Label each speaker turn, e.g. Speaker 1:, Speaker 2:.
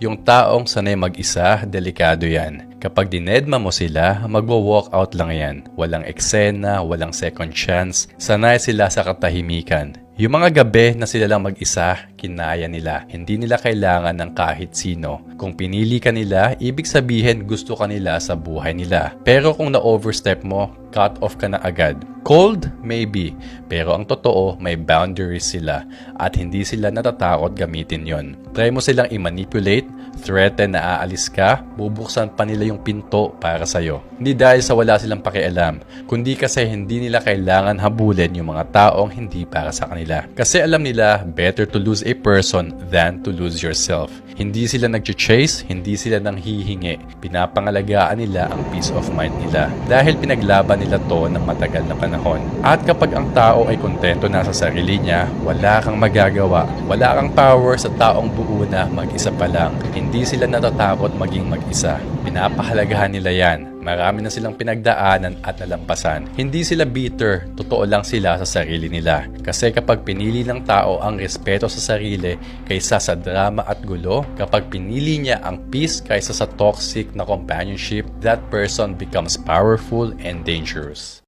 Speaker 1: Yung taong sanay mag-isa, delikado yan. Kapag dinedma mo sila, magwo-walk out lang yan. Walang eksena, walang second chance. Sanay sila sa katahimikan. Yung mga gabi na sila lang mag-isa, kinaya nila. Hindi nila kailangan ng kahit sino. Kung pinili ka nila, ibig sabihin gusto ka nila sa buhay nila. Pero kung na-overstep mo, cut off ka na agad. Cold? Maybe. Pero ang totoo, may boundaries sila. At hindi sila natatakot gamitin yon. Try mo silang i-manipulate, threaten na aalis ka, bubuksan pa nila yung pinto para sa'yo. Hindi dahil sa wala silang pakialam, kundi kasi hindi nila kailangan habulin yung mga taong hindi para sa kanila. Kasi alam nila, better to lose a person than to lose yourself. Hindi sila nag-chase, hindi sila nanghihingi. Pinapangalagaan nila ang peace of mind nila. Dahil pinaglaban nila to ng matagal na panahon. At kapag ang tao ay kontento na sa sarili niya, wala kang magagawa. Wala kang power sa taong buo na mag-isa pa lang. Hindi sila natatakot maging mag-isa. Pinapahalagahan nila yan. Marami na silang pinagdaanan at nalampasan. Hindi sila bitter, totoo lang sila sa sarili nila. Kasi kapag pinili ng tao ang respeto sa sarili kaysa sa drama at gulo, kapag pinili niya ang peace kaysa sa toxic na companionship, that person becomes powerful and dangerous.